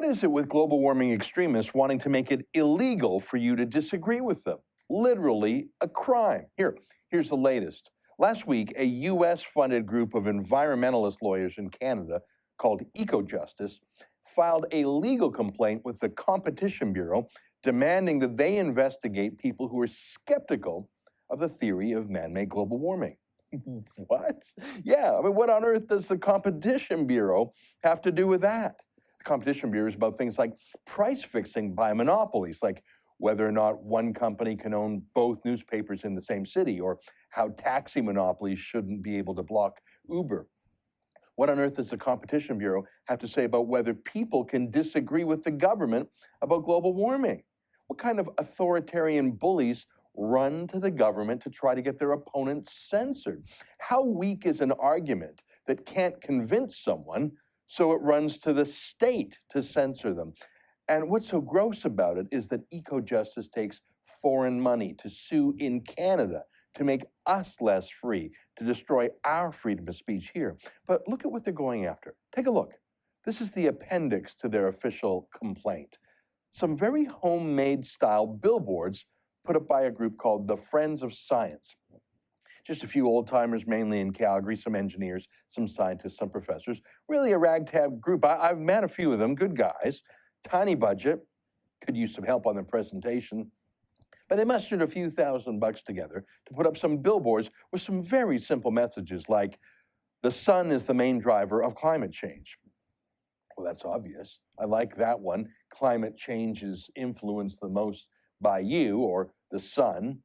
is it with global warming extremists wanting to make it illegal for you to disagree with them? Literally a crime. Here's the latest. Last week, a US-funded group of environmentalist lawyers in Canada called Ecojustice filed a legal complaint with the Competition Bureau demanding that they investigate people who are skeptical of the theory of man-made global warming. What? Yeah, I mean, what on earth does the Competition Bureau have to do with that? The Competition Bureau is about things like price fixing by monopolies, like whether or not one company can own both newspapers in the same city, or how taxi monopolies shouldn't be able to block Uber. What on earth does the Competition Bureau have to say about whether people can disagree with the government about global warming? What kind of authoritarian bullies run to the government to try to get their opponents censored? How weak is an argument that can't convince someone, so it runs to the state to censor them? And what's so gross about it is that Ecojustice takes foreign money to sue in Canada to make us less free, to destroy our freedom of speech here. But look at what they're going after. Take a look. This is the appendix to their official complaint. Some very homemade style billboards put up by a group called the Friends of Science. Just a few old-timers, mainly in Calgary, some engineers, some scientists, some professors. Really a ragtag group. I've met a few of them, good guys. Tiny budget, could use some help on their presentation. But they mustered a few $1,000s together to put up some billboards with some very simple messages like, the sun is the main driver of climate change. Well, that's obvious. I like that one. Climate change is influenced the most by you, or the sun,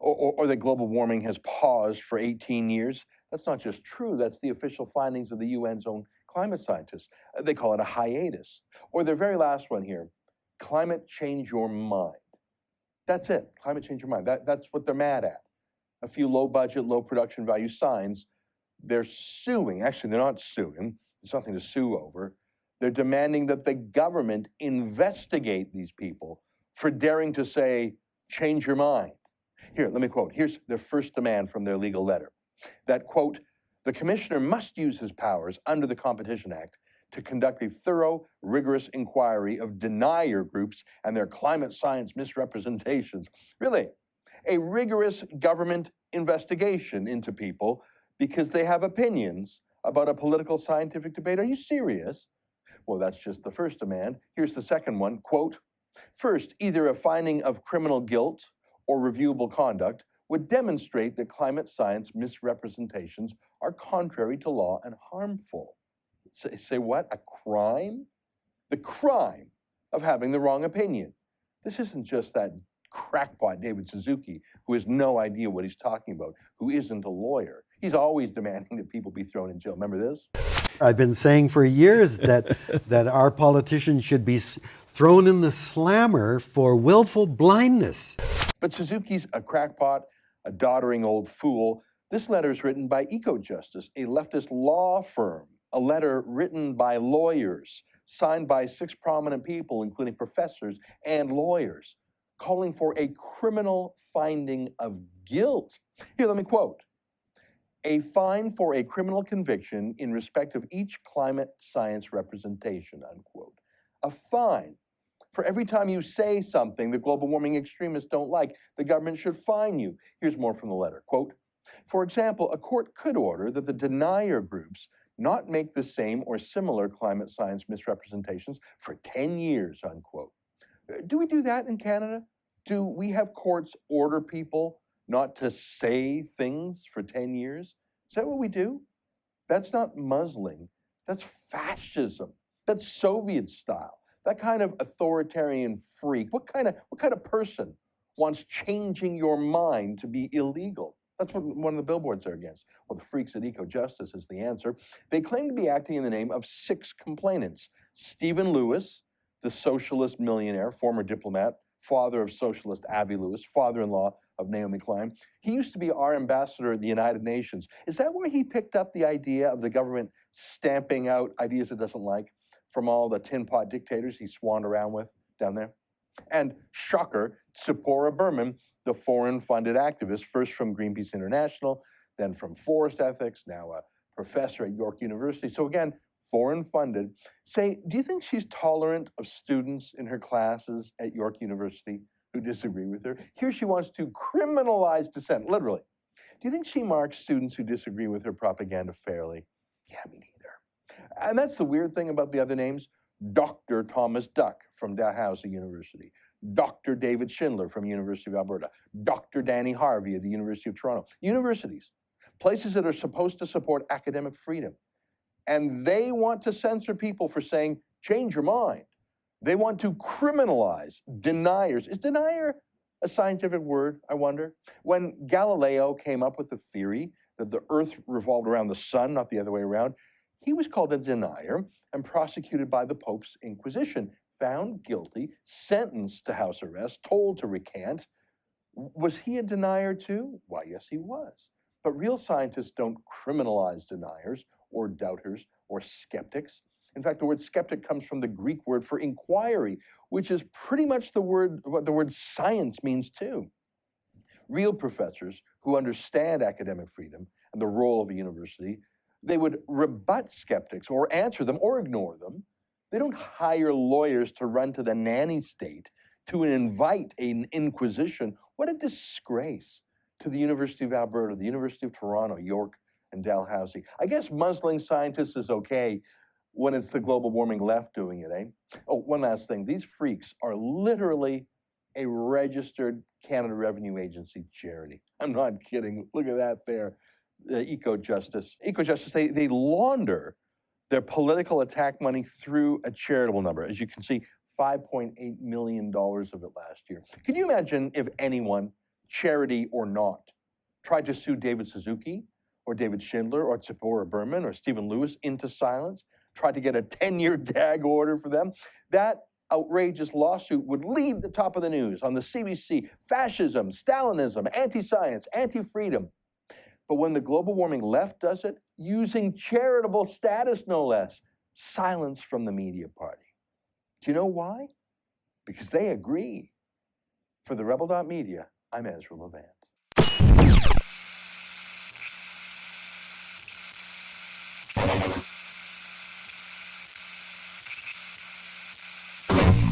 or that global warming has paused for 18 years. That's not just true, that's the official findings of the UN's own climate scientists. They call it a hiatus. Or their very last one here, climate change your mind. That's it, climate change your mind. That's what they're mad at. A few low budget, low production value signs. They're suing, actually they're not suing, there's nothing to sue over. They're demanding that the government investigate these people for daring to say, change your mind. Here, let me quote. Here's their first demand from their legal letter. That, quote, the commissioner must use his powers under the Competition Act to conduct a thorough, rigorous inquiry of denier groups and their climate science misrepresentations. Really, a rigorous government investigation into people because they have opinions about a political scientific debate. Are you serious? Well, that's just the first demand. Here's the second one, quote, first, either a finding of criminal guilt or reviewable conduct would demonstrate that climate science misrepresentations are contrary to law and harmful. Say what? A crime? The crime of having the wrong opinion. This isn't just that crackpot David Suzuki, who has no idea what he's talking about, who isn't a lawyer. He's always demanding that people be thrown in jail. Remember this? I've been saying for years that our politicians should be thrown in the slammer for willful blindness. But Suzuki's a crackpot, a doddering old fool. This letter is written by Ecojustice, a leftist law firm, a letter written by lawyers, signed by 6 prominent people, including professors and lawyers, calling for a criminal finding of guilt. Here, let me quote. A fine for a criminal conviction in respect of each climate science representation, unquote. A fine. For every time you say something the global warming extremists don't like, the government should fine you. Here's more from the letter, quote, for example, a court could order that the denier groups not make the same or similar climate science misrepresentations for 10 years, unquote. Do we do that in Canada? Do we have courts order people not to say things for 10 years? Is that what we do? That's not muzzling, that's fascism, that's Soviet style. That kind of authoritarian freak, what kind of person wants changing your mind to be illegal? That's what one of the billboards are against. Well, the freaks at Ecojustice is the answer. They claim to be acting in the name of 6 complainants. Stephen Lewis, the socialist millionaire, former diplomat, father of socialist Avi Lewis, father-in-law of Naomi Klein. He used to be our ambassador at the United Nations. Is that where he picked up the idea of the government stamping out ideas it doesn't like from all the tin pot dictators he swanned around with down there? And shocker, Tzipora Berman, the foreign-funded activist, first from Greenpeace International, then from Forest Ethics, now a professor at York University. So again, foreign funded, say, do you think she's tolerant of students in her classes at York University who disagree with her? Here she wants to criminalize dissent, literally. Do you think she marks students who disagree with her propaganda fairly? Yeah, me neither. And that's the weird thing about the other names. Dr. Thomas Duck from Dalhousie University, Dr. David Schindler from University of Alberta, Dr. Danny Harvey at the University of Toronto. Universities, places that are supposed to support academic freedom. And they want to censor people for saying, change your mind. They want to criminalize deniers. Is denier a scientific word, I wonder? When Galileo came up with the theory that the earth revolved around the sun, not the other way around, he was called a denier and prosecuted by the Pope's Inquisition, found guilty, sentenced to house arrest, told to recant. Was he a denier too? Why, yes, he was. But real scientists don't criminalize deniers or doubters or skeptics. In fact, the word skeptic comes from the Greek word for inquiry, which is pretty much what the word science means too. Real professors who understand academic freedom and the role of a university, they would rebut skeptics or answer them or ignore them. They don't hire lawyers to run to the nanny state to invite an inquisition. What a disgrace to the University of Alberta, the University of Toronto, York, and Dalhousie. I guess muzzling scientists is okay when it's the global warming left doing it, eh? Oh, one last thing. These freaks are literally a registered Canada Revenue Agency charity. I'm not kidding. Look at that there. Ecojustice. Ecojustice, they launder their political attack money through a charitable number. As you can see, $5.8 million of it last year. Can you imagine if anyone, charity or not, tried to sue David Suzuki or David Schindler or Tzipora Berman or Stephen Lewis into silence, tried to get a 10-year gag order for them? That outrageous lawsuit would lead the top of the news on the CBC. Fascism, Stalinism, anti-science, anti-freedom. But when the global warming left does it, using charitable status no less, silence from the media party. Do you know why? Because they agree. For TheRebel.media, I'm Ezra Levant.